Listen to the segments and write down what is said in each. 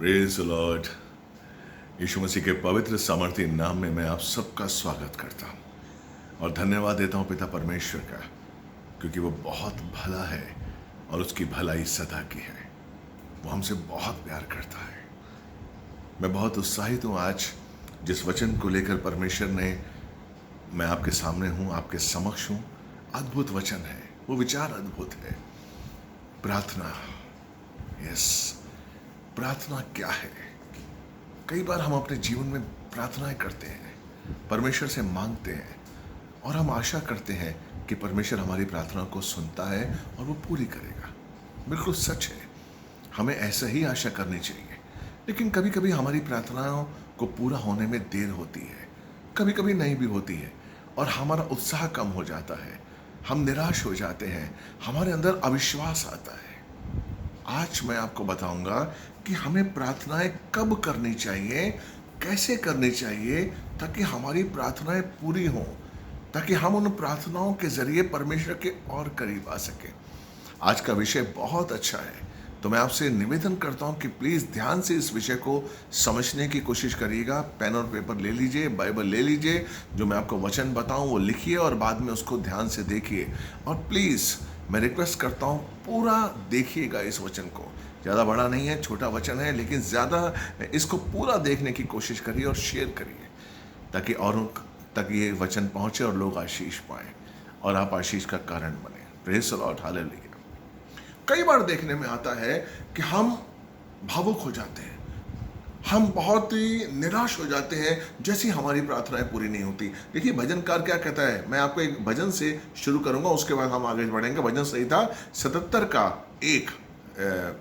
Praise Lord. यीशु मसीह के पवित्र सामर्थ्य नाम में मैं आप सबका स्वागत करता हूँ और धन्यवाद देता हूँ पिता परमेश्वर का, क्योंकि वो बहुत भला है और उसकी भलाई सदा की है। वो हमसे बहुत प्यार करता है। मैं बहुत उत्साहित हूँ आज जिस वचन को लेकर परमेश्वर ने, मैं आपके सामने हूँ, आपके समक्ष हूँ। अद्भुत वचन है, वो विचार अद्भुत है। प्रार्थना, यस, प्रार्थना क्या है? कई बार हम अपने जीवन में प्रार्थनाएं करते हैं, परमेश्वर से मांगते हैं और हम आशा करते हैं कि परमेश्वर हमारी प्रार्थना को सुनता है और वो पूरी करेगा। बिल्कुल सच है, हमें ऐसा ही आशा करनी चाहिए। लेकिन कभी कभी हमारी प्रार्थनाओं को पूरा होने में देर होती है, कभी कभी नहीं भी होती है और हमारा उत्साह कम हो जाता है, हम निराश हो जाते हैं, हमारे अंदर अविश्वास आता है। आज मैं आपको बताऊंगा कि हमें प्रार्थनाएं कब करनी चाहिए, कैसे करनी चाहिए, ताकि हमारी प्रार्थनाएं पूरी हों, ताकि हम उन प्रार्थनाओं के जरिए परमेश्वर के और करीब आ सकें। आज का विषय बहुत अच्छा है, तो मैं आपसे निवेदन करता हूं कि प्लीज़ ध्यान से इस विषय को समझने की कोशिश करिएगा। पेन और पेपर ले लीजिए, बाइबल ले लीजिए, जो मैं आपको वचन बताऊं वो लिखिए और बाद में उसको ध्यान से देखिए। और प्लीज़ मैं रिक्वेस्ट करता हूं, पूरा देखिएगा इस वचन को। ज़्यादा बड़ा नहीं है, छोटा वचन है, लेकिन ज़्यादा इसको पूरा देखने की कोशिश करिए और शेयर करिए, ताकि औरों तक ये वचन पहुँचे और लोग आशीष पाएँ और आप आशीष का कारण बने। Praise the Lord, hallelujah. कई बार देखने में आता है कि हम भावुक हो जाते हैं, हम बहुत ही निराश हो जाते हैं जैसी हमारी प्रार्थनाएं पूरी नहीं होती। देखिए भजनकार क्या कहता है, मैं आपको एक भजन से शुरू करूंगा, उसके बाद हम आगे बढ़ेंगे। भजन संहिता 77 का 1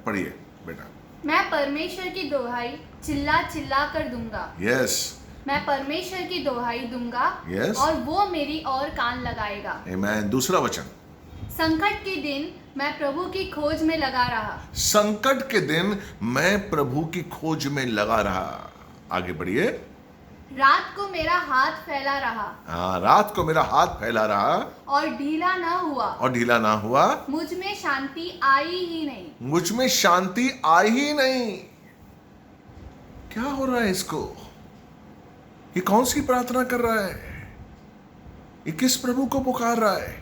पढ़िए बेटा। मैं परमेश्वर की दोहाई चिल्ला चिल्ला कर दूंगा। यस, मैं परमेश्वर की दोहाई दूंगा। Yes. और वो मेरी ओर कान लगाएगा। आमीन। दूसरा वचन, संकट के दिन मैं प्रभु की खोज में लगा रहा। संकट के दिन मैं प्रभु की खोज में लगा रहा। आगे बढ़िए। रात को मेरा हाथ फैला रहा। हाँ, रात को मेरा हाथ फैला रहा और ढीला ना हुआ। और ढीला ना हुआ। मुझ में शांति आई ही नहीं। मुझ में शांति आई ही नहीं। क्या हो रहा है इसको? ये कौन सी प्रार्थना कर रहा है? ये किस प्रभु को पुकार रहा है?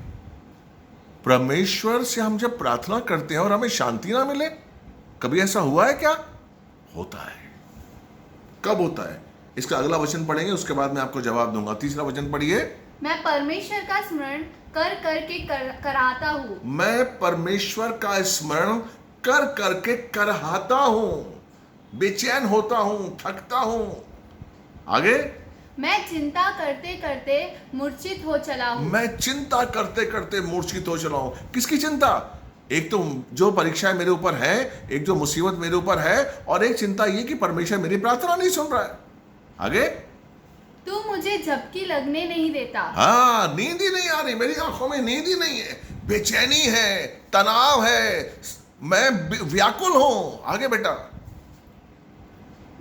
परमेश्वर से हम जब प्रार्थना करते हैं और हमें शांति ना मिले, कभी ऐसा हुआ है क्या? होता है। कब होता है? इसका अगला वचन पढ़ेंगे, उसके बाद मैं आपको जवाब दूंगा। तीसरा वचन पढ़िए। मैं परमेश्वर का स्मरण कर करके कराता हूँ। मैं परमेश्वर का स्मरण कर करके करहाता हूं, बेचैन होता हूं, थकता हूं। आगे। मैं चिंता करते करते मूर्छित हो चला हूँ। मैं चिंता करते करते मूर्छित हो चला हूं। किसकी चिंता? एक तो जो परीक्षाएं मेरे ऊपर है, एक जो मुसीबत मेरे ऊपर है, और एक चिंता ये कि परमेश्वर मेरी प्रार्थना नहीं सुन रहा है। आगे। तू मुझे झपकी लगने नहीं देता। हाँ, नींद ही नहीं आ रही, मेरी आंखों में नींद ही नहीं है, बेचैनी है, तनाव है, मैं व्याकुल हूं। आगे बेटा।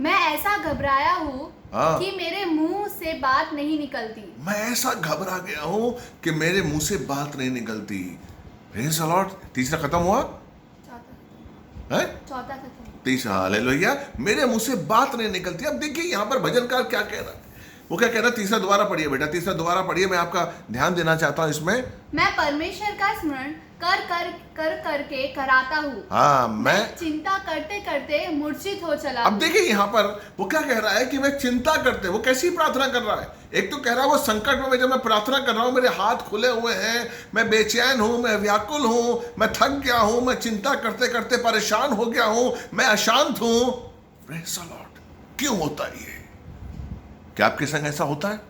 मैं ऐसा घबराया हूँ हाँ। कि मेरे मुंह से बात नहीं निकलती। मैं ऐसा घबरा गया हूं कि मेरे मुंह से बात नहीं निकलती। Praise the Lord. तीसरा खत्म हुआ है? चौथा खत्म। तीसरा, हालेलुया। मेरे मुंह से बात नहीं निकलती। अब देखिए यहां पर भजनकार क्या कह रहा है, वो क्या कह रहा है? तीसरा दोबारा पढ़िए बेटा, तीसरा दोबारा पढ़िए, मैं आपका ध्यान देना चाहता हूं इसमें। मैं परमेश्वर का स्मरण कर करके कराता हूँ। हाँ, मैं चिंता करते करते मूर्छित हो चला। अब देखिए यहां पर वो क्या कह रहा है कि मैं चिंता करते, वो कैसी प्रार्थना कर रहा है? एक तो कह रहा है वो संकट में जब मैं प्रार्थना कर रहा हूं, मेरे हाथ खुले हुए हैं, मैं बेचैन हूं, मैं व्याकुल हूं, मैं थक गया हूं, मैं चिंता करते करते परेशान हो गया हूं, मैं अशांत हूं। Praise the Lord. क्यों होता है ये? क्या आपके संग ऐसा होता है?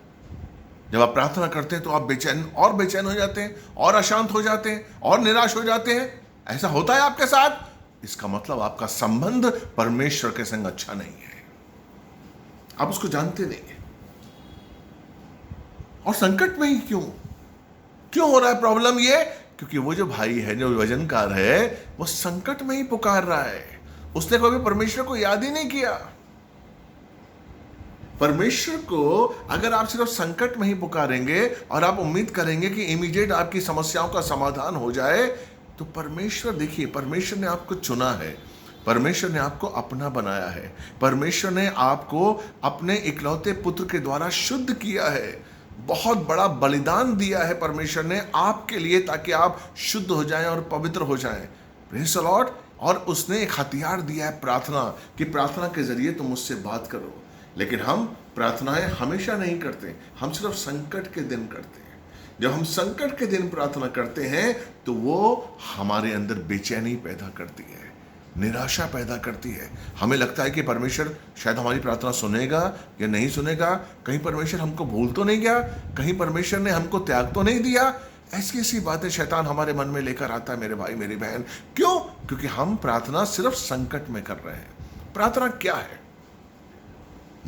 जब आप प्रार्थना करते हैं तो आप बेचैन हो जाते हैं, और अशांत हो जाते हैं, और निराश हो जाते हैं? ऐसा होता है आपके साथ? इसका मतलब आपका संबंध परमेश्वर के संग अच्छा नहीं है, आप उसको जानते नहीं है। और संकट में ही क्यों हो रहा है प्रॉब्लम? ये क्योंकि वो जो भाई है, जो वजनकार है, वो संकट में ही पुकार रहा है। उसने कभी परमेश्वर को याद ही नहीं किया। परमेश्वर को अगर आप सिर्फ संकट में ही पुकारेंगे और आप उम्मीद करेंगे कि इमीडिएट आपकी समस्याओं का समाधान हो जाए, तो परमेश्वर, देखिए परमेश्वर ने आपको चुना है, परमेश्वर ने आपको अपना बनाया है। परमेश्वर ने आपको अपने इकलौते पुत्र के द्वारा शुद्ध किया है। बहुत बड़ा बलिदान दिया है परमेश्वर ने आपके लिए, ताकि आप शुद्ध हो जाएं और पवित्र हो जाएं। Praise the Lord. और उसने एक हथियार दिया है प्रार्थना, कि प्रार्थना के जरिए तुम मुझसे बात करो। लेकिन हम प्रार्थनाएं हमेशा नहीं करते, हम सिर्फ संकट के दिन करते हैं। जब हम संकट के दिन प्रार्थना करते हैं तो वो हमारे अंदर बेचैनी पैदा करती है, निराशा पैदा करती है। हमें लगता है कि परमेश्वर शायद हमारी प्रार्थना सुनेगा या नहीं सुनेगा, कहीं परमेश्वर हमको भूल तो नहीं गया, कहीं परमेश्वर ने हमको त्याग तो नहीं दिया। ऐसी ऐसी बातें शैतान हमारे मन में लेकर आता है मेरे भाई मेरी बहन। क्यों? क्योंकि हम प्रार्थना सिर्फ संकट में कर रहे हैं। प्रार्थना क्या है?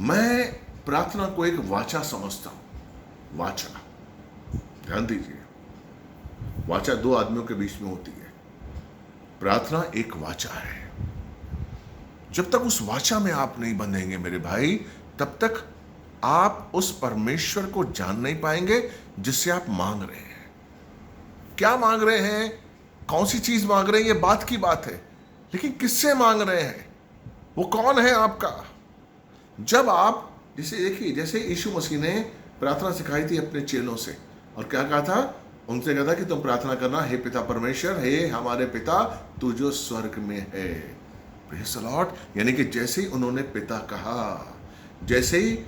मैं प्रार्थना को एक वाचा समझता हूं। वाचा, ध्यान दीजिए, वाचा दो आदमियों के बीच में होती है। प्रार्थना एक वाचा है। जब तक उस वाचा में आप नहीं बंधेंगे मेरे भाई, तब तक आप उस परमेश्वर को जान नहीं पाएंगे जिससे आप मांग रहे हैं। क्या मांग रहे हैं, कौन सी चीज मांग रहे हैं, ये बात की बात है, लेकिन किससे मांग रहे हैं, वो कौन है आपका। जब आप देखिए, जैसे यीशु मसीह ने प्रार्थना सिखाई थी अपने चेलों से, और क्या कहा था? उनसे कहा था कि तुम प्रार्थना करना, हे पिता परमेश्वर, हे हमारे पिता तू जो स्वर्ग में है। Praise the Lord. यानी कि जैसे ही उन्होंने पिता कहा, जैसे ही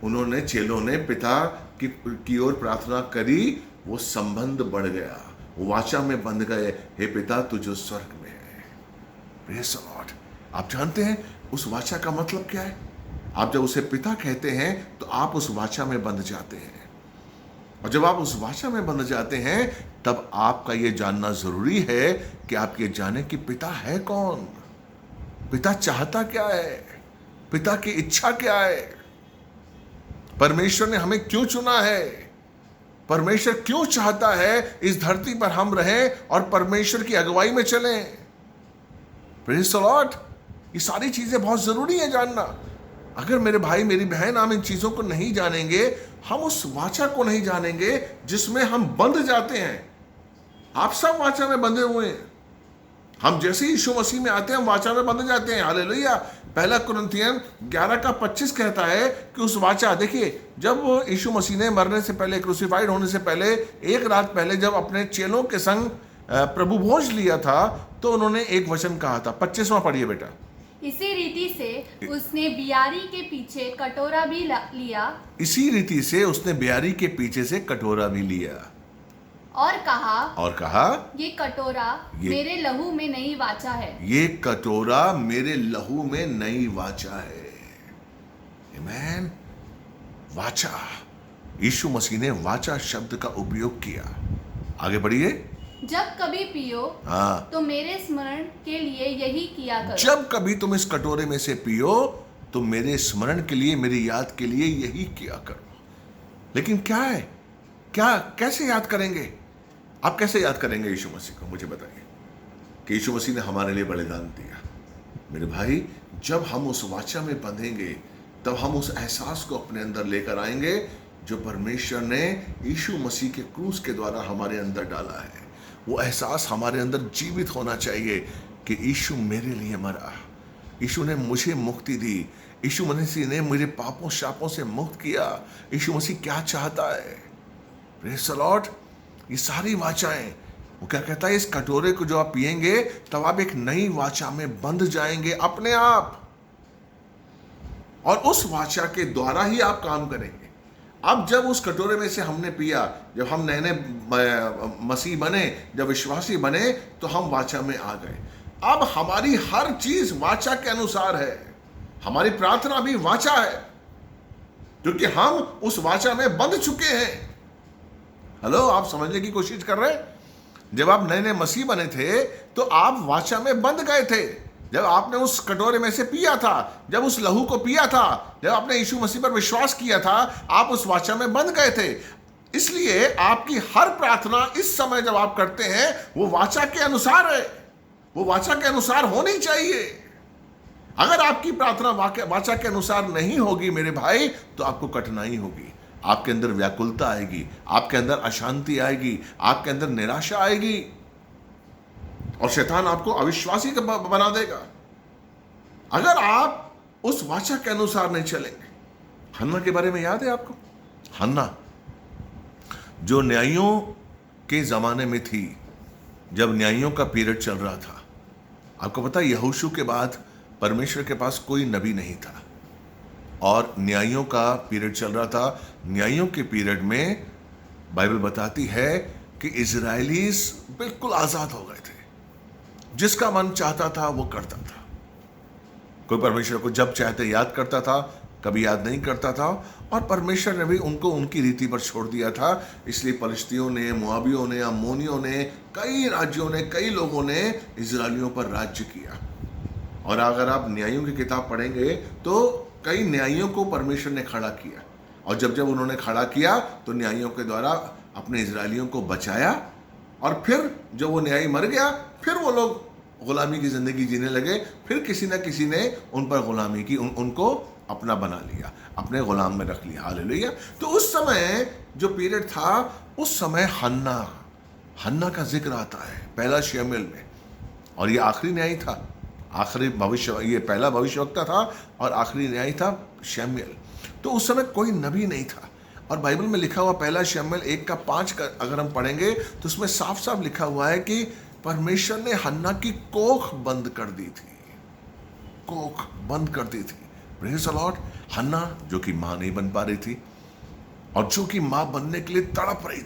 उन्होंने चेलों ने पिता की ओर प्रार्थना करी, वो संबंध बढ़ गया, वो वाचा में बंध गए, हे पिता तू जो स्वर्ग में है। Praise the Lord. आप जानते हैं उस वाचा का मतलब क्या है? आप जब उसे पिता कहते हैं तो आप उस वाचा में बंध जाते हैं, और जब आप उस वाचा में बंध जाते हैं तब आपका यह जानना जरूरी है कि आप ये जाने कि पिता है कौन, पिता चाहता क्या है, पिता की इच्छा क्या है, परमेश्वर ने हमें क्यों चुना है, परमेश्वर क्यों चाहता है इस धरती पर हम रहें और परमेश्वर की अगुवाई में चलें। Praise the Lord. ये सारी चीजें बहुत जरूरी है जानना। अगर मेरे भाई मेरी बहन हम इन चीजों को नहीं जानेंगे, हम उस वाचा को नहीं जानेंगे जिसमें हम बंध जाते हैं। आप सब वाचा में बंधे हुए हैं। हम जैसे ही यीशु मसीह में आते हैं हम वाचा में बंध जाते हैं। हालेलुया। पहला कुरिन्थियन 11:25 कहता है कि उस वाचा, देखिए, जब यीशु मसीह ने मरने से पहले, क्रूसिफाइड होने से पहले, एक रात पहले जब अपने चेलों के संग प्रभु भोज लिया था, तो उन्होंने एक वचन कहा था। 25वां पढ़िए बेटा। इसी रीति से उसने बियारी के पीछे कटोरा भी लिया। इसी रीति से उसने बियारी के पीछे से कटोरा भी लिया और कहा ये कटोरा मेरे लहू में नई वाचा है। ये कटोरा मेरे लहू में नई वाचा है। आमीन। वाचा, यीशु मसीह ने वाचा शब्द का उपयोग किया। आगे बढ़िए। जब कभी पियो तो मेरे स्मरण के लिए यही किया करो। जब कभी तुम इस कटोरे में से पियो तो मेरे स्मरण के लिए, मेरी याद के लिए यही किया करो। लेकिन क्या है, कैसे याद करेंगे? आप कैसे याद करेंगे यीशु मसीह को? मुझे बताइए कि यीशु मसीह ने हमारे लिए बलिदान दिया। मेरे भाई, जब हम उस वाचा में बंधेंगे तब हम उस एहसास को अपने अंदर लेकर आएंगे जो परमेश्वर ने यीशु मसीह के क्रूस के द्वारा हमारे अंदर डाला है। वो एहसास हमारे अंदर जीवित होना चाहिए कि यीशु मेरे लिए मरा, यीशु ने मुझे मुक्ति दी, यीशु मसीह ने मुझे पापों शापों से मुक्त किया। यीशु मसीह क्या चाहता है? Praise the Lord. ये सारी वाचाएं, वो क्या कहता है, इस कटोरे को जो आप पिएंगे तब आप एक नई वाचा में बंध जाएंगे अपने आप, और उस वाचा के द्वारा ही आप काम करेंगे। अब जब उस कटोरे में से हमने पिया, जब हम नए मसीह बने, जब विश्वासी बने, तो हम वाचा में आ गए। अब हमारी हर चीज वाचा के अनुसार है। हमारी प्रार्थना भी वाचा है, क्योंकि हम उस वाचा में बंध चुके हैं। हेलो, आप समझने की कोशिश कर रहे हैं? जब आप नए मसीह बने थे तो आप वाचा में बंध गए थे। जब आपने उस कटोरे में से पिया था, जब उस लहू को पिया था, जब आपने यीशु मसीह पर विश्वास किया था, आप उस वाचा में बंध गए थे। इसलिए आपकी हर प्रार्थना इस समय जब आप करते हैं वो वाचा के अनुसार है, वो वाचा के अनुसार होनी चाहिए। अगर आपकी प्रार्थना वाचा के अनुसार नहीं होगी मेरे भाई, तो आपको कठिनाई होगी, आपके अंदर व्याकुलता आएगी, आपके अंदर अशांति आएगी, आपके अंदर निराशा आएगी, और शैतान आपको अविश्वासी बना देगा। अगर आप उस वाचा के अनुसार नहीं चलेंगे। हन्ना के बारे में याद है आपको? हन्ना जो न्यायियों के जमाने में थी, जब न्यायियों का पीरियड चल रहा था। आपको पता है यहोशू के बाद परमेश्वर के पास कोई नबी नहीं था और न्यायियों का पीरियड चल रहा था। न्यायियों के पीरियड में बाइबल बताती है कि इजराइलीज बिल्कुल आजाद हो गए थे, जिसका मन चाहता था वो करता था। कोई परमेश्वर को जब चाहते याद करता था, कभी याद नहीं करता था, और परमेश्वर ने भी उनको उनकी रीति पर छोड़ दिया था। इसलिए फलिश्तियों ने, मोआबियों ने, अम्मोनियों ने, कई राज्यों ने, कई लोगों ने इजरायलियों पर राज्य किया। और अगर आप न्यायियों की किताब पढ़ेंगे तो कई न्यायियों को परमेश्वर ने खड़ा किया, और जब जब उन्होंने खड़ा किया तो न्यायियों के द्वारा अपने इजरायलियों को बचाया। और फिर जब वो न्यायी मर गया, फिर वो लोग गुलामी की जिंदगी जीने लगे। फिर किसी न किसी ने उन पर गुलामी की, उनको अपना बना लिया, अपने गुलाम में रख लिया। हालेलुया। तो उस समय जो पीरियड था, उस समय हन्ना का जिक्र आता है पहला शमूएल में, और ये आखिरी न्यायी था, आखिरी भविष्य, ये पहला भविष्यवक्ता था और आखिरी न्यायी था शमूएल। तो उस समय कोई नबी नहीं था, और बाइबल में लिखा हुआ पहला शमूएल 1:5 का अगर हम पढ़ेंगे तो उसमें साफ साफ लिखा हुआ है कि परमेश्वर ने हन्ना की कोख बंद कर दी थी, कोख बंद कर दी थी। Praise the Lord. हन्ना जो कि मां नहीं बन पा रही थी, और जो कि मां बनने के लिए तड़प रही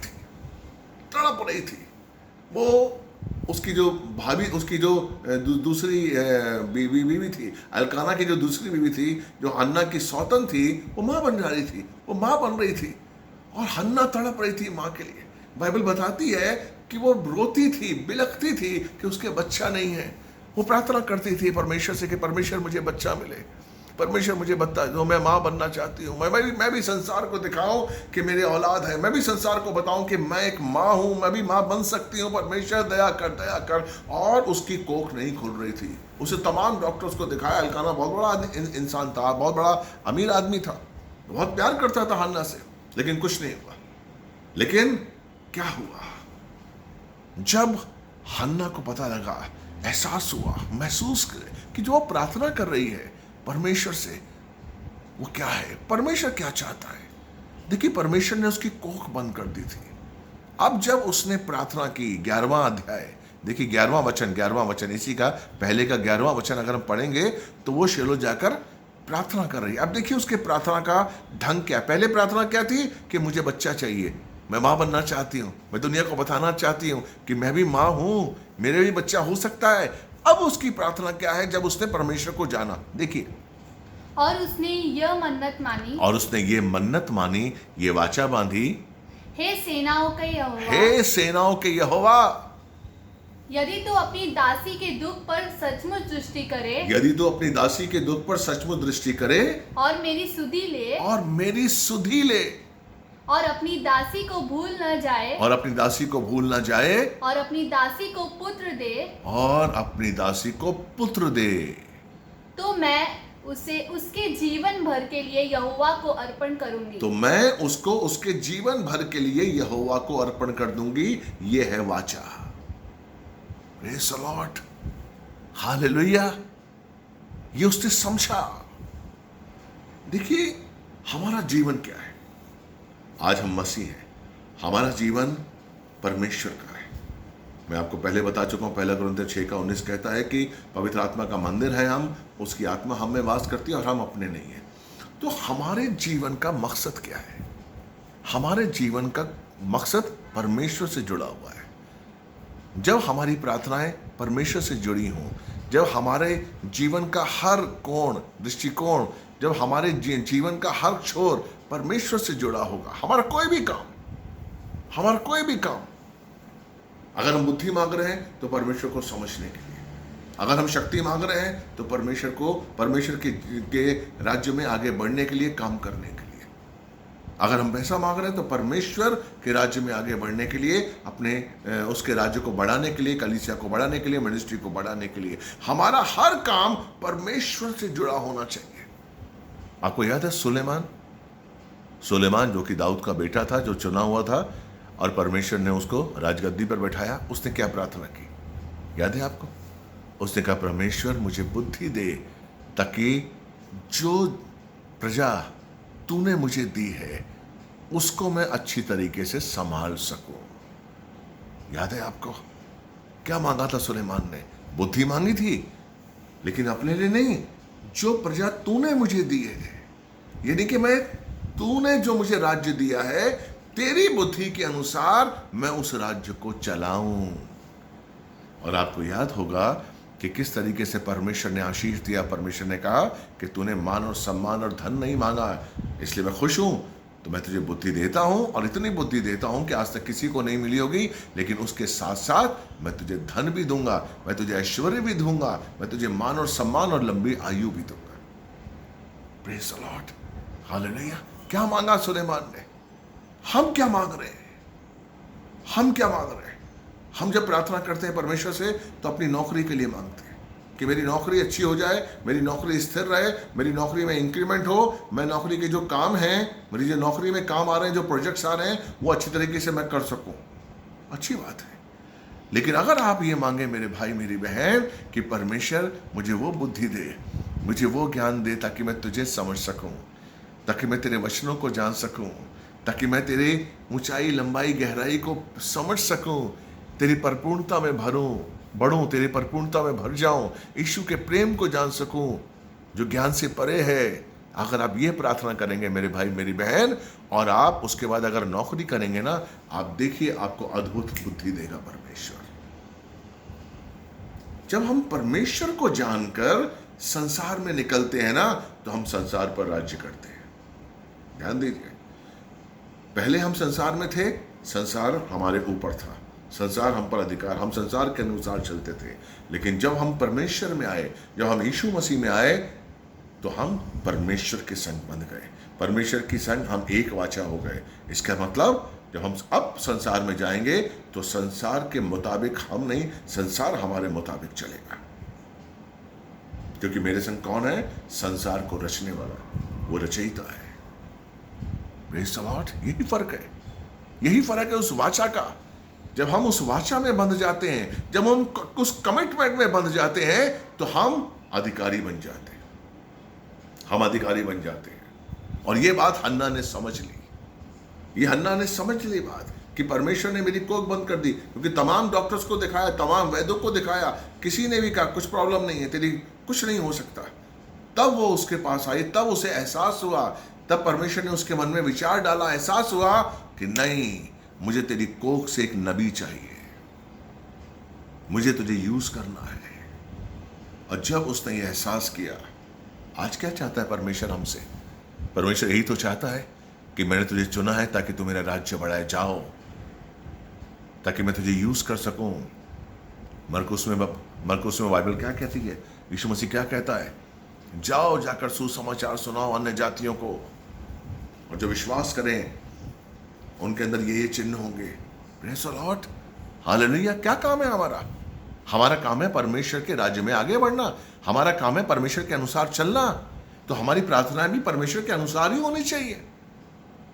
थी। वो उसकी जो भाभी, उसकी जो दूसरी बीवी थी, अल्काना की जो दूसरी बीवी थी, जो हन्ना की सौतन थी, वो मां बन रही थी, वो मां बन रही थी, और हन्ना तड़प रही थी मां के लिए। बाइबल बताती है कि वो रोती थी, बिलखती थी कि उसके बच्चा नहीं है। वो प्रार्थना करती थी परमेश्वर से कि परमेश्वर मुझे बच्चा मिले, परमेश्वर मुझे बता दो, मैं माँ बनना चाहती हूँ। मैं भी संसार को दिखाऊं कि मेरे औलाद है, मैं भी संसार को बताऊं कि मैं एक माँ हूँ, मैं भी माँ बन सकती हूँ। परमेश्वर दया कर। और उसकी कोख नहीं खुल रही थी। उसे तमाम डॉक्टर्स को दिखाया। अल्काना बहुत बड़ा इंसान था, बहुत बड़ा अमीर आदमी था, बहुत प्यार करता था हन्ना से, लेकिन कुछ नहीं हुआ। लेकिन क्या हुआ? जब हन्ना को पता लगा, एहसास हुआ, महसूस करे कि जो प्रार्थना कर रही है परमेश्वर से, वो क्या है, परमेश्वर क्या चाहता है। देखिए, परमेश्वर ने उसकी कोख बंद कर दी थी। अब जब उसने प्रार्थना की, 11वां अध्याय देखिए, 11वां वचन, इसी का पहले का 11वां वचन अगर हम पढ़ेंगे तो वो शेलो जाकर प्रार्थना कर रही है। अब देखिए उसके प्रार्थना का ढंग क्या। पहले प्रार्थना क्या थी कि मुझे बच्चा चाहिए, मैं माँ बनना चाहती हूँ, मैं दुनिया को बताना चाहती हूँ कि मैं भी माँ हूँ, मेरे भी बच्चा हो सकता है। अब उसकी प्रार्थना क्या है जब उसने परमेश्वर को जाना? देखिए, और उसने यह मन्नत मानी, ये वाचा बांधी, हे सेनाओं के यहोवा, यदि तू अपनी दासी के दुख पर सचमुच दृष्टि करे, और मेरी सुधि ले, और अपनी दासी को भूल न जाए, और अपनी दासी को पुत्र दे, तो मैं उसे उसके जीवन भर के लिए यहोवा को अर्पण करूंगी। तो मैं उसको उसके जीवन भर के लिए यहोवा को अर्पण कर दूंगी। ये है वाचा। Praise the Lord, hallelujah. ये उसने समझा। देखिए, हमारा जीवन क्या है? आज हम मसीह हैं, हमारा जीवन परमेश्वर का है। मैं आपको पहले बता चुका हूं, 1 कुरिन्थियों 6:19 कहता है कि पवित्र आत्मा का मंदिर है हम, उसकी आत्मा हम में वास करती है और हम अपने नहीं हैं। तो हमारे जीवन का मकसद क्या है? हमारे जीवन का मकसद परमेश्वर से जुड़ा हुआ है। जब हमारी प्रार्थनाएं परमेश्वर से जुड़ी हों, जब हमारे जीवन का हर कोण, दृष्टिकोण, जब हमारे जीवन का हर छोर परमेश्वर से जुड़ा होगा, हमारा कोई भी काम, अगर हम बुद्धि मांग रहे हैं तो परमेश्वर को समझने के लिए, अगर हम शक्ति मांग रहे हैं तो परमेश्वर के राज्य में आगे बढ़ने के लिए, काम करने के लिए, अगर हम पैसा मांग रहे हैं तो परमेश्वर के राज्य में आगे बढ़ने के लिए, अपने उसके राज्य को बढ़ाने के लिए, कलीसिया को बढ़ाने के लिए, मिनिस्ट्री को बढ़ाने के लिए, हमारा हर काम परमेश्वर से जुड़ा होना चाहिए। आपको याद है सुलेमान जो कि दाऊद का बेटा था, जो चुना हुआ था, और परमेश्वर ने उसको राजगद्दी पर बैठाया। उसने क्या प्रार्थना की, याद है आपको? उसने कहा, परमेश्वर मुझे बुद्धि दे, ताकि जो प्रजा तूने मुझे दी है उसको मैं अच्छी तरीके से संभाल सकूं। याद है आपको क्या मांगा था सुलेमान ने? बुद्धि मांगी थी, लेकिन अपने लिए नहीं, जो प्रजा तूने मुझे दी है, यानी कि तूने जो मुझे राज्य दिया है, तेरी बुद्धि के अनुसार मैं उस राज्य को चलाऊं। और आपको याद होगा कि किस तरीके से परमेश्वर ने आशीष दिया। परमेश्वर ने कहा कि तूने मान और सम्मान और धन नहीं मांगा, इसलिए मैं खुश हूं, तो मैं तुझे बुद्धि देता हूं, और इतनी बुद्धि देता हूं कि आज तक किसी को नहीं मिली होगी, लेकिन उसके साथ साथ मैं तुझे धन भी दूंगा, मैं तुझे ऐश्वर्य भी दूंगा, मैं तुझे मान और सम्मान और लंबी आयु भी दूंगा। Praise the Lord, hallelujah. क्या मांगा सुलेमान ने? हम क्या मांग रहे हैं? हम क्या मांग रहे हैं? हम जब प्रार्थना करते हैं परमेश्वर से तो अपनी नौकरी के लिए मांगते हैं कि मेरी नौकरी अच्छी हो जाए, मेरी नौकरी स्थिर रहे, मेरी नौकरी में इंक्रीमेंट हो, मैं नौकरी के जो काम हैं, मेरी जो नौकरी में काम आ रहे हैं, जो प्रोजेक्ट्स आ रहे हैं, वो अच्छी तरीके से मैं कर सकूं। अच्छी बात है, लेकिन अगर आप ये मांगे मेरे भाई मेरी बहन कि परमेश्वर मुझे वो बुद्धि दे, मुझे वो ज्ञान दे ताकि मैं तुझे समझ सकूं, ताकि मैं तेरे वचनों को जान सकूं, ताकि मैं तेरे ऊंचाई लंबाई गहराई को समझ सकूं, तेरी परिपूर्णता में बढ़ूं, तेरी परिपूर्णता में भर जाऊं, यीशु के प्रेम को जान सकूं जो ज्ञान से परे है। अगर आप ये प्रार्थना करेंगे मेरे भाई मेरी बहन, और आप उसके बाद अगर नौकरी करेंगे ना, आप देखिए आपको अद्भुत बुद्धि देगा परमेश्वर। जब हम परमेश्वर को जानकर संसार में निकलते हैं ना, तो हम संसार पर राज्य करते हैं। ध्यान दीजिए, पहले हम संसार में थे, संसार हमारे ऊपर था, संसार हम पर अधिकार, हम संसार के अनुसार चलते थे। लेकिन जब हम परमेश्वर में आए, जब हम यीशु मसीह में आए, तो हम परमेश्वर के संग बन गए, परमेश्वर की संग हम एक वाचा हो गए। इसका मतलब जब हम अब संसार में जाएंगे तो संसार के मुताबिक हम नहीं, संसार हमारे मुताबिक चलेगा। क्योंकि मेरे संग कौन है? संसार को रचने वाला, वो रचयिता है। Praise the Lord. यही फर्क है, यही फर्क है उस वाचा का। जब हम उस वाचा में बंध जाते हैं, जब हम उस कमिटमेंट में बंध जाते हैं, तो हम अधिकारी बन जाते हैं, हम अधिकारी बन जाते हैं। और ये बात हन्ना ने समझ ली, ये हन्ना ने समझ ली बात कि परमेश्वर ने मेरी कोख बंद कर दी। क्योंकि तमाम डॉक्टर्स को दिखाया, तमाम वैद्यों को दिखाया, किसी ने भी कहा कुछ प्रॉब्लम नहीं है, तेरी कुछ नहीं हो सकता। तब वो उसके पास आई, तब उसे एहसास हुआ, तब परमेश्वर ने उसके मन में विचार डाला, एहसास हुआ कि नहीं, मुझे तेरी कोख से एक नबी चाहिए, मुझे तुझे यूज करना है। और जब उसने ये एहसास किया, आज क्या चाहता है परमेश्वर हमसे? परमेश्वर यही तो चाहता है कि मैंने तुझे चुना है ताकि तू मेरा राज्य बढ़ाए, जाओ, ताकि मैं तुझे यूज कर सकूं। मरकुस में बाइबल क्या कहती है? यीशु मसीह क्या कहता है? जाओ, जाकर सुसमाचार सुनाओ अन्य जातियों को, और जो विश्वास करें उनके अंदर ये चिन्ह होंगे। Praise the Lord, hallelujah. क्या काम है हमारा? हमारा काम है परमेश्वर के राज्य में आगे बढ़ना, हमारा काम है परमेश्वर के अनुसार चलना। तो हमारी प्रार्थनाएं भी परमेश्वर के अनुसार ही होनी चाहिए।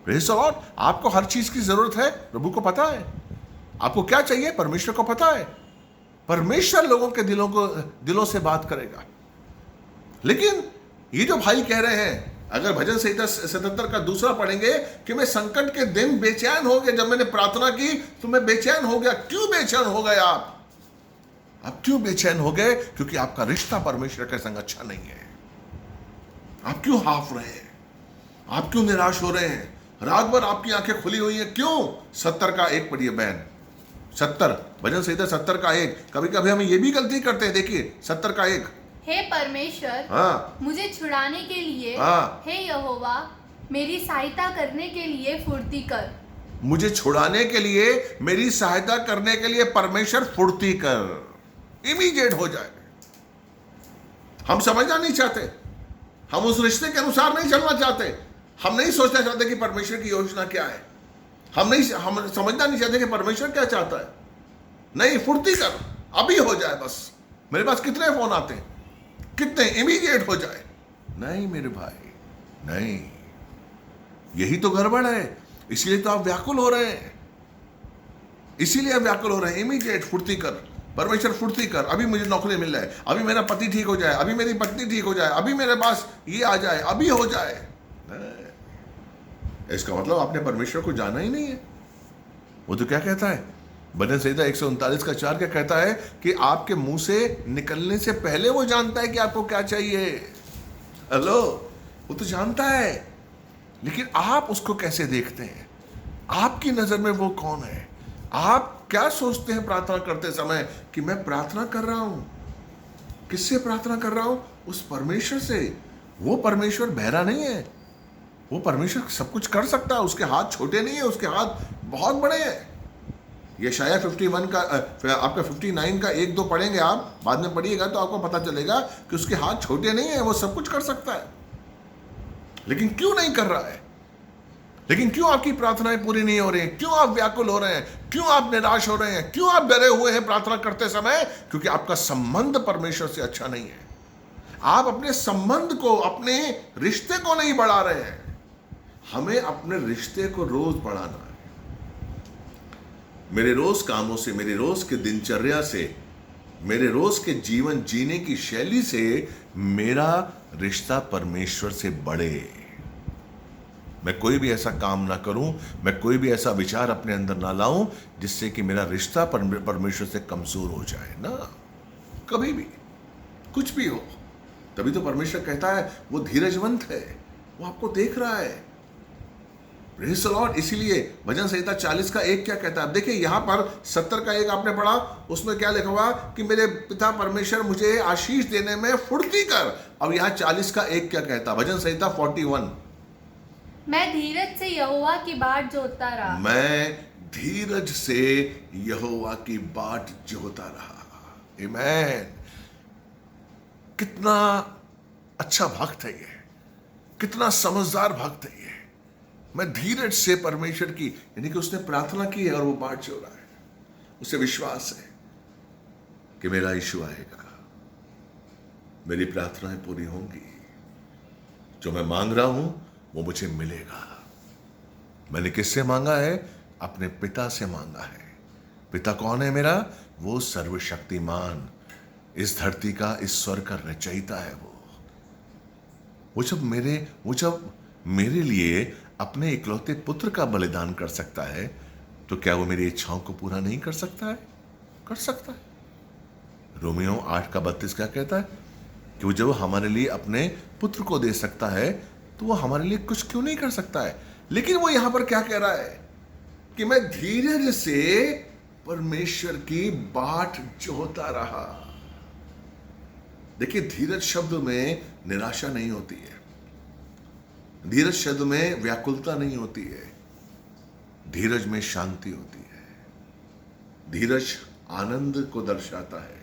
Praise the Lord. आपको हर चीज की जरूरत है, प्रभु को पता है। आपको क्या चाहिए, परमेश्वर को पता है। परमेश्वर लोगों के दिलों से बात करेगा। लेकिन ये जो भाई कह रहे हैं, अगर भजन संहिता 77 का दूसरा पढ़ेंगे कि मैं संकट के दिन बेचैन हो गया, जब मैंने प्रार्थना की तो मैं बेचैन हो गया। क्यों बेचैन हो गए आप क्यों बेचैन हो गए? क्योंकि आपका रिश्ता परमेश्वर के संग अच्छा नहीं है। आप क्यों हाफ रहे हैं? आप क्यों निराश हो रहे हैं? रात भर आपकी आंखें खुली हुई हैं, क्यों? 70 का 1 पढ़िए बहन, 70 भजन संहिता 70 का 1। कभी कभी हम ये भी गलती करते हैं, देखिए 70 का 1। हे परमेश्वर, हाँ, मुझे छुड़ाने के लिए, हाँ, हे यहोवा, मेरी सहायता करने के लिए फुर्ती कर। मुझे छुड़ाने के लिए, मेरी सहायता करने के लिए परमेश्वर फुर्ती कर, इमीडिएट हो जाए। हम समझना नहीं चाहते, हम उस रिश्ते के अनुसार नहीं चलना चाहते, हम नहीं सोचना चाहते कि परमेश्वर की योजना क्या है, हम समझना नहीं चाहते कि परमेश्वर क्या चाहता है। नहीं, फुर्ती कर, अभी हो जाए बस। मेरे पास कितने फोन आते हैं, कितने, इमीडिएट हो जाए। नहीं मेरे भाई, नहीं, यही तो गड़बड़ है। इसीलिए तो आप व्याकुल हो रहे हैं, इसीलिए आप व्याकुल हो रहे हैं। इमीडिएट फुर्ती कर, परमेश्वर फुर्ती कर, अभी मुझे नौकरी मिल जाए, अभी मेरा पति ठीक हो जाए, अभी मेरी पत्नी ठीक हो जाए, अभी मेरे पास ये आ जाए, अभी हो जाए। इसका मतलब आपने परमेश्वर को जाना ही नहीं है। वो तो क्या कहता है, भजन संहिता 139:4 क्या कहता है कि आपके मुंह से निकलने से पहले वो जानता है कि आपको क्या चाहिए। हेलो, वो तो जानता है, लेकिन आप उसको कैसे देखते हैं? आपकी नजर में वो कौन है? आप क्या सोचते हैं प्रार्थना करते समय कि मैं प्रार्थना कर रहा हूं? किससे प्रार्थना कर रहा हूं? उस परमेश्वर से। वो परमेश्वर बहरा नहीं है, वो परमेश्वर सब कुछ कर सकता है। उसके हाथ छोटे नहीं है, उसके हाथ बहुत बड़े हैं। यशाया 51 का आपका 59 का 1-2 पढ़ेंगे आप, बाद में पढ़िएगा तो आपको पता चलेगा कि उसके हाथ छोटे नहीं है, वो सब कुछ कर सकता है। लेकिन क्यों नहीं कर रहा है? लेकिन क्यों आपकी प्रार्थनाएं पूरी नहीं हो रही हैं? क्यों आप व्याकुल हो रहे हैं? क्यों आप निराश हो रहे हैं? क्यों आप डरे हुए हैं प्रार्थना करते समय? क्योंकि आपका संबंध परमेश्वर से अच्छा नहीं है। आप अपने संबंध को, अपने रिश्ते को नहीं बढ़ा रहे हैं। हमें अपने रिश्ते को रोज बढ़ाना है। मेरे रोज कामों से, मेरे रोज के दिनचर्या से, मेरे रोज के जीवन जीने की शैली से मेरा रिश्ता परमेश्वर से बढ़े। मैं कोई भी ऐसा काम ना करूं, मैं कोई भी ऐसा विचार अपने अंदर ना लाऊं जिससे कि मेरा रिश्ता परमेश्वर से कमजोर हो जाए ना। कभी भी कुछ भी हो, तभी तो परमेश्वर कहता है वो धीरजवंत है, वो आपको देख रहा है। Praise the Lord. इसीलिए भजन संहिता 40 का 1 क्या कहता है? देखिए यहां पर 70 का 1 आपने पढ़ा, उसमें क्या लिखा हुआ कि मेरे पिता परमेश्वर मुझे आशीष देने में फुर्ती कर। अब यहां 40 का 1 क्या कहता है? भजन संहिता 41, मैं धीरज से यहोवा की बाट जोतता रहा। मैं धीरज से यहोवा की बाट जोता रहा। आमीन। कितना अच्छा भक्त है ये, कितना समझदार भक्त है ये। मैं धीरज से परमेश्वर की, यानी कि उसने प्रार्थना की है और वो बाट जो रहा है। उसे विश्वास है कि मेरा यीशु आएगा, मेरी प्रार्थनाएं पूरी होंगी, जो मैं मांग रहा हूं वो मुझे मिलेगा। मैंने किससे मांगा है? अपने पिता से मांगा है। पिता कौन है मेरा? वो सर्वशक्तिमान, इस धरती का, इस स्वर्ग का रचयिता है। वो जब मेरे लिए अपने इकलौते पुत्र का बलिदान कर सकता है, तो क्या वो मेरी इच्छाओं को पूरा नहीं कर सकता है? कर सकता है। रोमियो 8:32 क्या कहता है कि वो जब हमारे लिए अपने पुत्र को दे सकता है, तो वो हमारे लिए कुछ क्यों नहीं कर सकता है? लेकिन वो यहां पर क्या कह रहा है कि मैं धीरज से परमेश्वर की बाट जोता रहा। देखिए, धीरज शब्द में निराशा नहीं होती है, धीरज शब्द में व्याकुलता नहीं होती है, धीरज में शांति होती है। धीरज आनंद को दर्शाता है।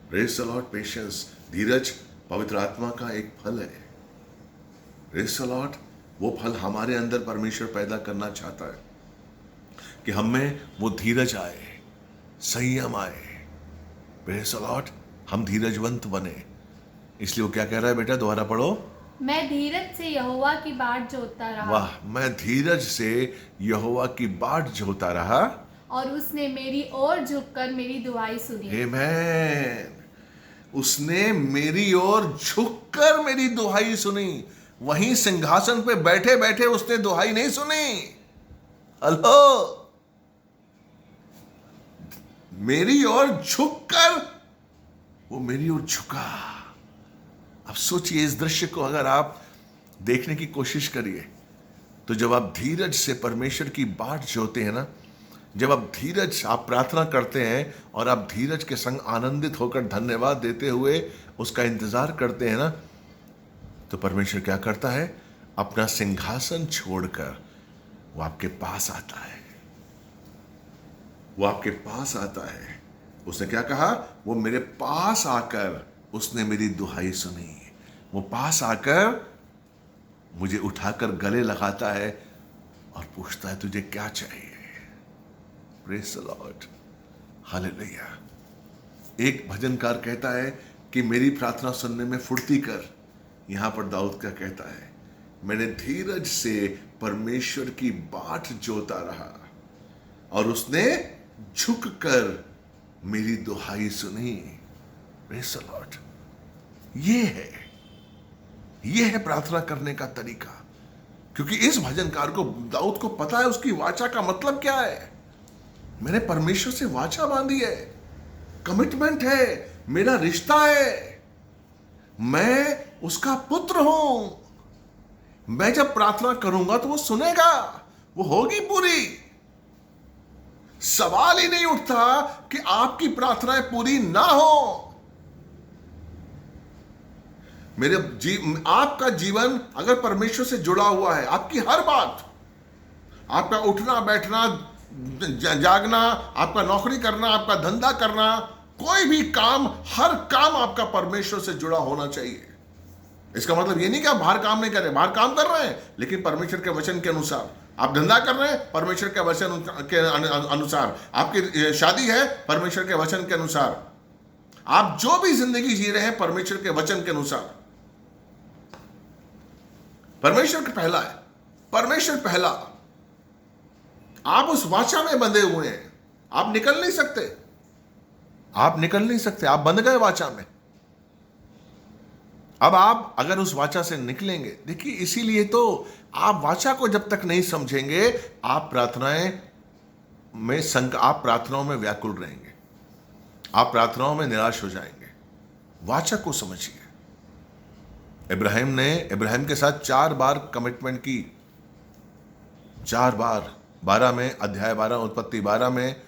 Praise the Lord. पेशेंस, धीरज पवित्र आत्मा का एक फल है। Praise the Lord. वो फल हमारे अंदर परमेश्वर पैदा करना चाहता है कि हम में वो धीरज आए, संयम आए। Praise the Lord. हम धीरजवंत बने। इसलिए वो क्या कह रहा है बेटा? दोबारा पढ़ो। मैं धीरज से यहोवा की बाट जोतता रहा। वाह, मैं धीरज से यहोवा की बाट जोता रहा, और उसने मेरी ओर झुककर मेरी दुआई सुनी। आमीन। उसने मेरी ओर झुककर मेरी दुहाई सुनी। वहीं सिंहासन पे बैठे बैठे उसने दुहाई नहीं सुनी। हेलो, मेरी ओर झुककर वो मेरी ओर झुका। अब सोचिए, इस दृश्य को अगर आप देखने की कोशिश करिए, तो जब आप धीरज से परमेश्वर की बाट जोते हैं ना, जब आप धीरज, आप प्रार्थना करते हैं और आप धीरज के संग आनंदित होकर धन्यवाद देते हुए उसका इंतजार करते हैं ना, तो परमेश्वर क्या करता है? अपना सिंहासन छोड़कर वो आपके पास आता है। वो आपके पास आता है। उसने क्या कहा? वो मेरे पास आकर उसने मेरी दुहाई सुनी। वो पास आकर मुझे उठाकर गले लगाता है और पूछता है तुझे क्या चाहिए। Praise the Lord. हालेलुया। एक भजनकार कहता है कि मेरी प्रार्थना सुनने में फुर्ती कर। यहां पर दाऊद क्या कहता है? मैंने धीरज से परमेश्वर की बाट जोता रहा और उसने झुककर मेरी दुहाई सुनी। Praise the Lord. ये है प्रार्थना करने का तरीका। क्योंकि इस भजनकार को, दाऊद को पता है उसकी वाचा का मतलब क्या है। मैंने परमेश्वर से वाचा बांधी है, कमिटमेंट है, मेरा रिश्ता है, मैं उसका पुत्र हूं। मैं जब प्रार्थना करूंगा तो वो सुनेगा, वो होगी पूरी। सवाल ही नहीं उठता कि आपकी प्रार्थनाएं पूरी ना हो। आपका जीवन अगर परमेश्वर से जुड़ा हुआ है, आपकी हर बात, आपका उठना बैठना, जागना, आपका नौकरी करना, आपका धंधा करना, कोई भी काम, हर काम आपका परमेश्वर से जुड़ा होना चाहिए। इसका मतलब ये नहीं कि आप बाहर काम नहीं कर रहे, बाहर काम कर रहे हैं, लेकिन परमेश्वर के वचन के अनुसार। आप धंधा कर रहे हैं, परमेश्वर के वचन के अनुसार। आपकी शादी है, परमेश्वर के वचन के अनुसार। आप जो भी जिंदगी जी रहे हैं, परमेश्वर के वचन के अनुसार। परमेश्वर पहला है, परमेश्वर पहला। आप उस वाचा में बंधे हुए हैं, आप निकल नहीं सकते, आप निकल नहीं सकते, आप बंध गए वाचा में। अब आप अगर उस वाचा से निकलेंगे, देखिए इसीलिए तो आप वाचा को जब तक नहीं समझेंगे, आप प्रार्थनाओं में व्याकुल रहेंगे, आप प्रार्थनाओं में निराश हो जाएंगे। वाचा को समझिए। इब्राहिम के साथ 4 बार कमिटमेंट की, 4 बार, 12 में, अध्याय 12, उत्पत्ति 12 में,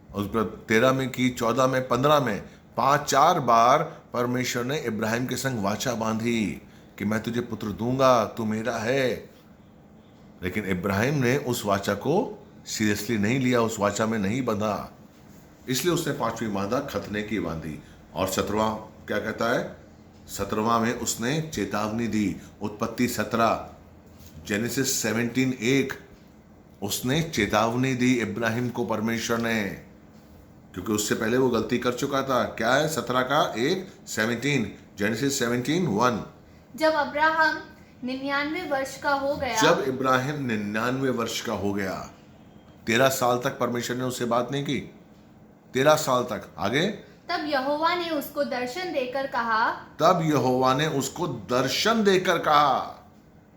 उस पर 13 में की, 14 में, 15 में, 4 बार परमेश्वर ने इब्राहिम के संग वाचा बांधी कि मैं तुझे पुत्र दूंगा, तू मेरा है। लेकिन इब्राहिम ने उस वाचा को सीरियसली नहीं लिया, उस वाचा में नहीं बंधा, इसलिए उसने 5वीं बाधा खतने की बांधी। और 17वां क्या कहता है? 17वां में उसने चेतावनी दी। उत्पत्ति 17, जेनेसिस 17:1, उसने चेतावनी दी इब्राहिम को परमेश्वर ने, क्योंकि उससे पहले वो गलती कर चुका था। क्या है? 17 का 1, 17, जेनेसिस 17:1। जब अब्राहम 99 वर्ष का हो गया, जब इब्राहिम 99 वर्ष का हो गया, 13 साल तक परमेश्वर ने उससे बात नहीं की, 13 साल तक। आगे, तब यहोवा ने उसको दर्शन देकर कहा, तब यहोवा ने उसको दर्शन देकर कहा,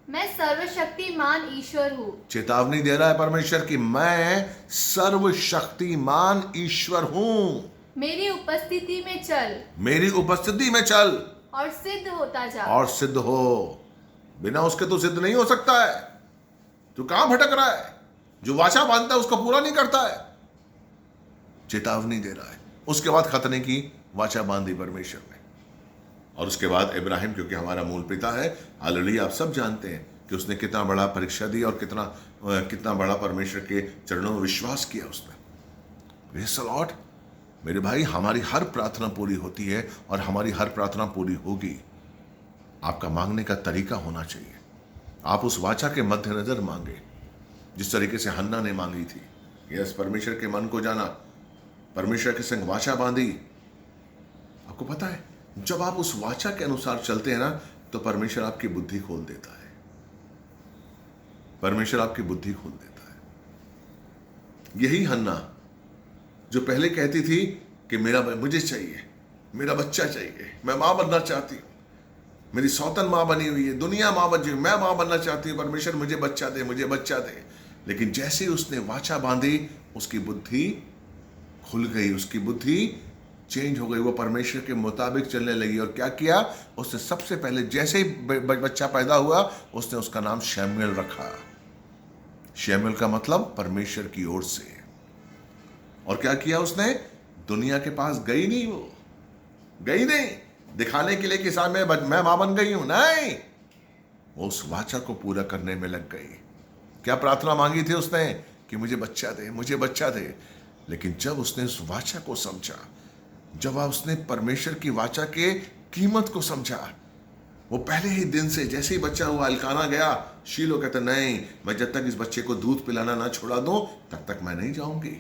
मैं सर्वशक्तिमान ईश्वर हूँ। चेतावनी दे रहा है परमेश्वर की, मैं सर्वशक्तिमान ईश्वर हूं, मेरी उपस्थिति में चल, मेरी उपस्थिति में चल और सिद्ध होता जा। और सिद्ध हो। बिना उसके तो सिद्ध नहीं हो सकता है। तू कहां भटक रहा है? जो वाचा बांधता है उसको पूरा नहीं करता है। चेतावनी दे रहा है। उसके बाद खतने की वाचा बांधी परमेश्वर ने। और उसके बाद इब्राहिम, क्योंकि हमारा मूल पिता है, हालेलुया, आप सब जानते हैं कि उसने कितना बड़ा परीक्षा दी और कितना बड़ा परमेश्वर के चरणों में विश्वास किया उसने। Praise the Lord. मेरे भाई, हमारी हर प्रार्थना पूरी होती है और हमारी हर प्रार्थना पूरी होगी। आपका मांगने का तरीका होना चाहिए। आप उस वाचा के मद्देनजर मांगे, जिस तरीके से हन्ना ने मांगी थी। यस, परमेश्वर के मन को जाना, परमेश्वर के संग वाचा बांधी। आपको पता है, जब आप उस वाचा के अनुसार चलते हैं ना, तो परमेश्वर आपकी बुद्धि खोल देता है। परमेश्वर आपकी बुद्धि खोल देता है। यही हन्ना जो पहले कहती थी कि मुझे चाहिए, मेरा बच्चा चाहिए, मैं मां बनना चाहती हूं, मेरी सौतन मां बनी हुई है, दुनिया मां बन, मैं मां बनना चाहती हूं, परमेश्वर मुझे बच्चा दे, मुझे बच्चा दे। लेकिन जैसे ही उसने वाचा बांधी, उसकी बुद्धि खुल गई, उसकी बुद्धि चेंज हो गई, वो परमेश्वर के मुताबिक चलने लगी। और क्या किया उसने? सबसे पहले जैसे ही बच्चा पैदा हुआ, उसने उसका नाम शमूएल रखा। शमूएल का मतलब परमेश्वर की ओर से। और क्या किया उसने? दुनिया के पास गई नहीं, वो गई नहीं दिखाने के लिए कि साहब मैं मां बन गई हूं, नहीं, वो उस वाचा को पूरा करने में लग गई। क्या प्रार्थना मांगी थी उसने? कि मुझे बच्चा दे, मुझे बच्चा दे। लेकिन जब उसने उस वाचा को समझा, जब उसने परमेश्वर की वाचा के कीमत को समझा, वो पहले ही दिन से, जैसे ही बच्चा हुआ, अलकाना गया, शीलो कहता, नहीं, मैं जब तक इस बच्चे को दूध पिलाना ना छोड़ा दूं, तब तक मैं नहीं जाऊंगी।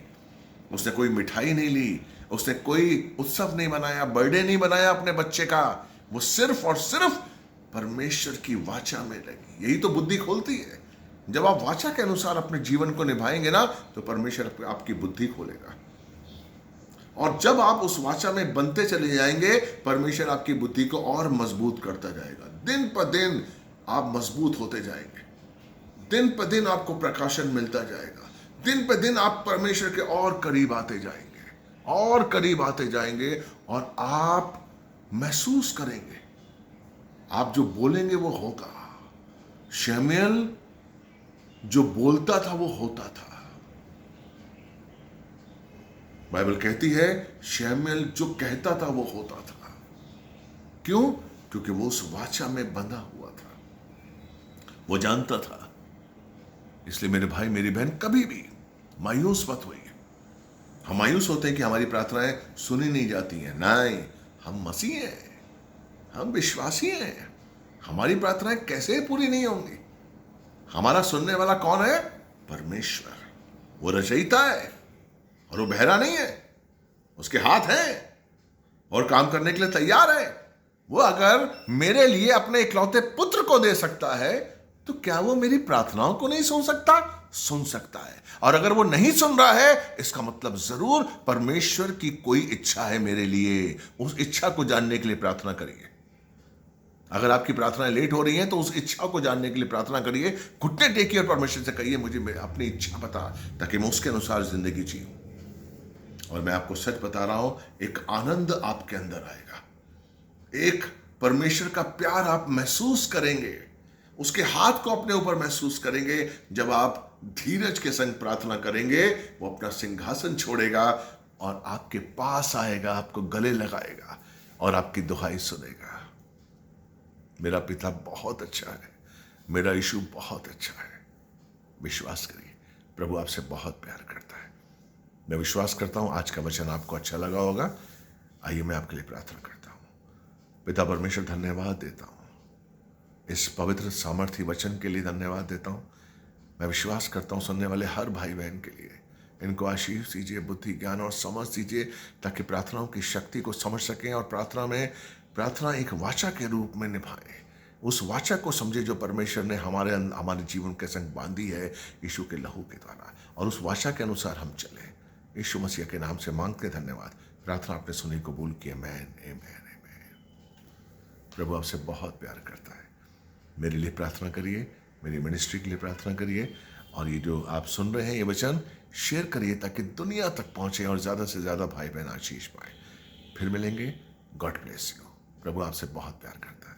उसने कोई मिठाई नहीं ली, उसने कोई उत्सव नहीं बनाया, बर्थडे नहीं बनाया अपने बच्चे का। वो सिर्फ और सिर्फ परमेश्वर की वाचा में लगी। यही तो बुद्धि खोलती है। जब आप वाचा के अनुसार अपने जीवन को निभाएंगे ना, तो परमेश्वर आपकी बुद्धि खोलेगा। और जब आप उस वाचा में बनते चले जाएंगे, परमेश्वर आपकी बुद्धि को और मजबूत करता जाएगा। दिन पर दिन आप मजबूत होते जाएंगे, दिन पर दिन आपको प्रकाशन मिलता जाएगा, दिन पर दिन आप परमेश्वर के और करीब आते जाएंगे, और करीब आते जाएंगे, और आप महसूस करेंगे, आप जो बोलेंगे वो होगा। शमूएल जो बोलता था वो होता था। बाइबल कहती है शमूएल जो कहता था वो होता था। क्यों? क्योंकि वो उस वाचा में बंधा हुआ था, वो जानता था। इसलिए मेरे भाई मेरी बहन, कभी भी मायूस मत होइए। हम मायूस होते हैं कि हमारी प्रार्थनाएं सुनी नहीं जाती हैं। नहीं, हम मसीह हैं, हम विश्वासी हैं, हमारी प्रार्थनाएं कैसे पूरी नहीं होंगी? हमारा सुनने वाला कौन है? परमेश्वर। वो रचयिता है और वो बहरा नहीं है, उसके हाथ हैं और काम करने के लिए तैयार है। वो अगर मेरे लिए अपने इकलौते पुत्र को दे सकता है, तो क्या वो मेरी प्रार्थनाओं को नहीं सुन सकता? सुन सकता है। और अगर वो नहीं सुन रहा है, इसका मतलब जरूर परमेश्वर की कोई इच्छा है मेरे लिए। उस इच्छा को जानने के लिए प्रार्थना करिए। अगर आपकी प्रार्थनाएं लेट हो रही हैं, तो उस इच्छा को जानने के लिए प्रार्थना करिए। घुटने टेकिए और परमेश्वर से कहिए, मुझे अपनी इच्छा बता, ताकि मैं उसके अनुसार जिंदगी जीऊं। और मैं आपको सच बता रहा हूं, एक आनंद आपके अंदर आएगा, एक परमेश्वर का प्यार आप महसूस करेंगे, उसके हाथ को अपने ऊपर महसूस करेंगे। जब आप धीरज के संग प्रार्थना करेंगे, वो अपना सिंहासन छोड़ेगा और आपके पास आएगा, आपको गले लगाएगा और आपकी दुहाई सुनेगा। मेरा पिता बहुत अच्छा है, मेरा यीशु बहुत अच्छा है। विश्वास करिए, प्रभु आपसे बहुत प्यार करता है। मैं विश्वास करता हूं आज का वचन आपको अच्छा लगा होगा। आइए मैं आपके लिए प्रार्थना करता हूं। पिता परमेश्वर, धन्यवाद देता हूं, इस पवित्र सामर्थी वचन के लिए धन्यवाद देता हूं। मैं विश्वास करता हूं सुनने वाले हर भाई बहन के लिए इनको आशीष दीजिए, बुद्धि, ज्ञान और समझ दीजिए, ताकि प्रार्थनाओं की शक्ति को समझ सकें और प्रार्थना एक वाचा के रूप में निभाएं। उस वाचा को समझे जो परमेश्वर ने हमारे जीवन के संग बांधी है यीशु के लहू के द्वारा, और उस वाचा के अनुसार हम चलें। यीशु मसीह के नाम से मांगते धन्यवाद। प्रार्थना आपने सुनी, कबूल की। आमीन, आमीन, आमीन। प्रभु आपसे बहुत प्यार करता है। मेरे लिए प्रार्थना करिए, मेरी मिनिस्ट्री के लिए प्रार्थना करिए, और ये जो आप सुन रहे हैं ये वचन शेयर करिए, ताकि दुनिया तक पहुंचे और ज़्यादा से ज़्यादा भाई बहन आशीष पाए। फिर मिलेंगे। God bless you. प्रभु आपसे बहुत प्यार करता है।